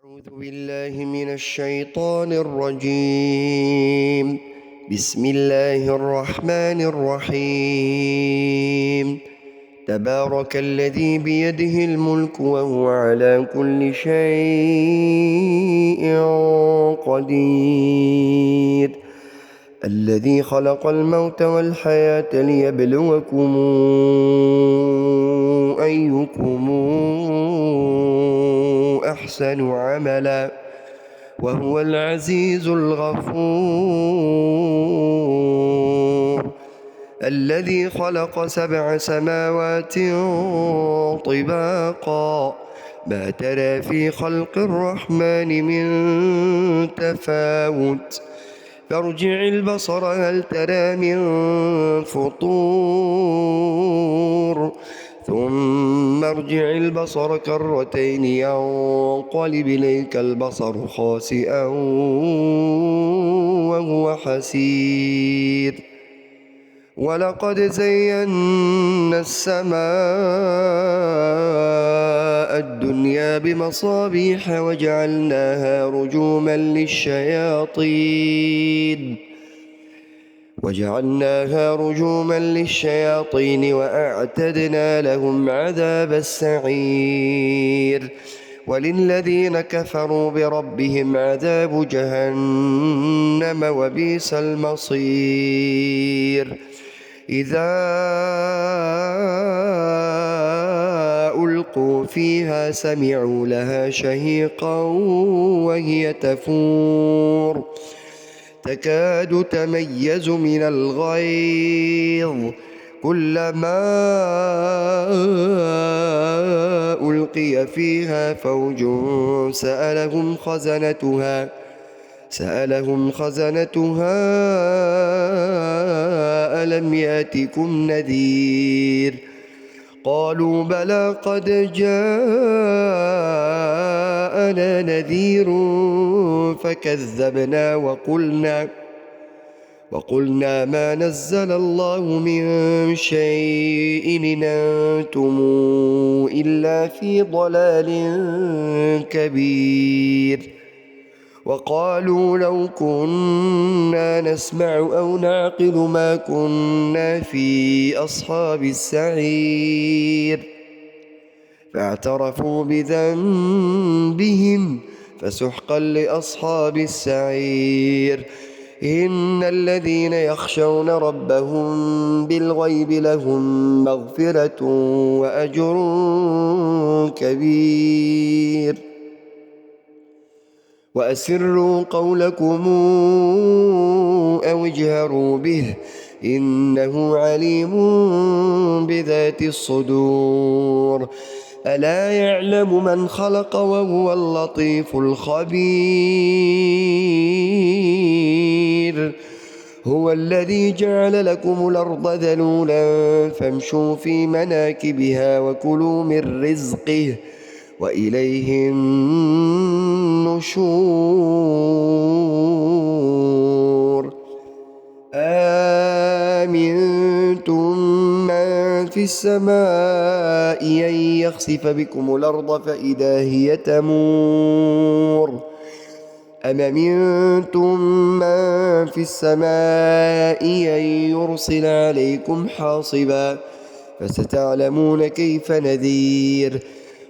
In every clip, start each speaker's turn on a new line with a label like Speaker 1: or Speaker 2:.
Speaker 1: أعوذ بالله من الشيطان الرجيم. بسم الله الرحمن الرحيم. تبارك الذي بيده الملك وهو على كل شيء قدير. الذي خلق الموت والحياة ليبلوكم أيكم أحسن عملا وهو العزيز الغفور. الذي خلق 7 سماوات طباقا ما ترى في خلق الرحمن من تفاوت فارجع البصر هل ترى من فطور ثم ارجع البصر كرتين ينقلب إليك البصر خاسئا وهو حسير. ولقد زينا السماء الدنيا بمصابيح وجعلناها رجوما للشياطين وأعتدنا لهم عذاب السعير. وللذين كفروا بربهم عذاب جهنم وبئس المصير. إذا ألقوا فيها سمعوا لها شهيقا وهي تفور تكاد تميز من الغيظ كلما ألقي فيها فوج سألهم خزنتها ألم يأتكم نذير قالوا بلى قد جاءنا نذير فكذبنا وقلنا ما نزل الله من شيء إن أنتم إلا في ضلال كبير. وقالوا لو كنا نسمع أو نعقل ما كنا في أصحاب السعير فاعترفوا بذنبهم فسحقا لأصحاب السعير. إن الذين يخشون ربهم بالغيب لهم مغفرة وأجر كبير. وأسروا قولكم أو اجهروا به إنه عليم بذات الصدور. ألا يعلم من خلق وهو اللطيف الخبير. هو الذي جعل لكم الأرض ذلولا فامشوا في مناكبها وكلوا من رزقه وإليه النشور. آمنتم من في السماء أن يخسف بكم الأرض فإذا هي تمور أم أمنتم من في السماء أن يرسل عليكم حاصبا فستعلمون كيف نذير.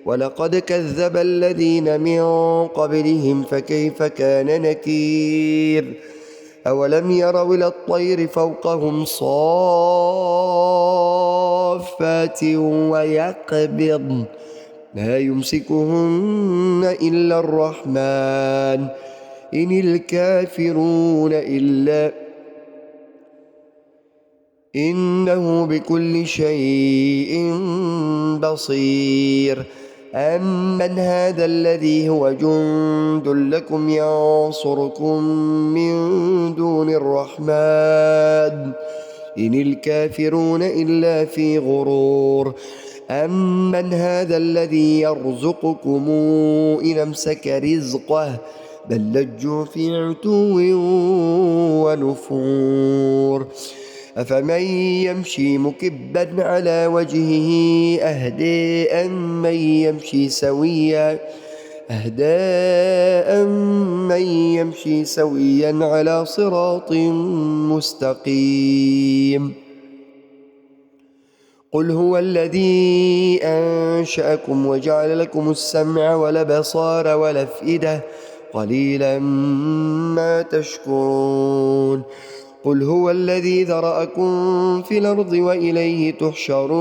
Speaker 1: ولقد كذب الذين من قبلهم فكيف كان نكير. أولم يروا إلى الطير فوقهم صافات ويقبضن ما يمسكهن إلا الرحمن إن الكافرون إلا إنه بكل شيء بصير. أمن هذا الذي هو جند لكم ينصركم من دون الرحمن إن الكافرون إلا في غرور. أمن هذا الذي يرزقكم إن أمسك رزقه بل لجوا في عتو ونفور. أفمن يمشي مكبا على وجهه أهدي أم من يمشي سويا أهدى من يمشي سويا على صراط مستقيم. قل هو الذي أنشأكم وجعل لكم السمع والأبصار والأفئدة قليلا ما تشكرون. قل هو الذي ذرأكم في الأرض وإليه تحشرون.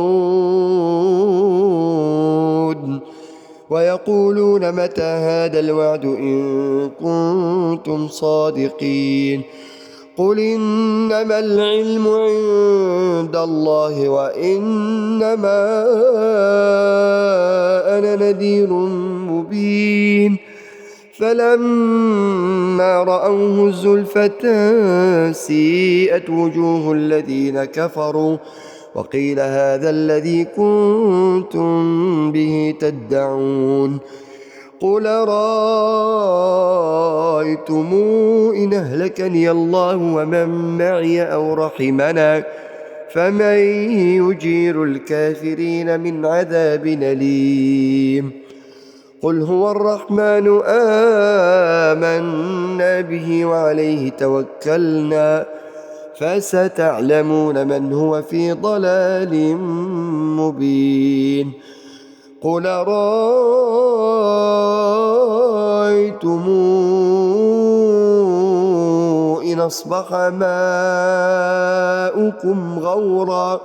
Speaker 1: ويقولون متى هذا الوعد إن كنتم صادقين. قل إنما العلم عند الله وإنما أنا نذير مبين. فلما رأوه زلفة سيئت وجوه الذين كفروا وقيل هذا الذي كنتم به تدعون. قل رأيتم إن أهلكني الله ومن معي أو رحمنا فمن يجير الكافرين من عذاب أليم. قل هو الرحمن آمنا به وعليه توكلنا فستعلمون من هو في ضلال مبين. قل رأيتم إن أصبح ماؤكم غورا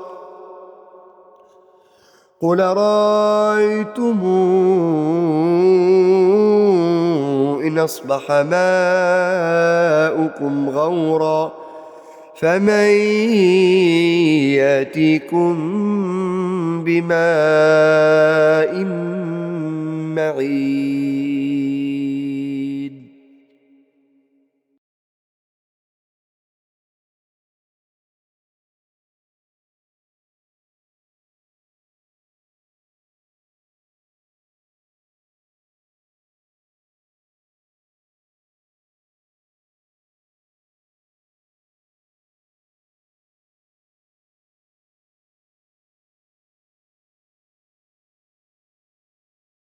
Speaker 1: قل رأيتم إن أصبح ماؤكم غورا فمن يأتيكم بماء معين.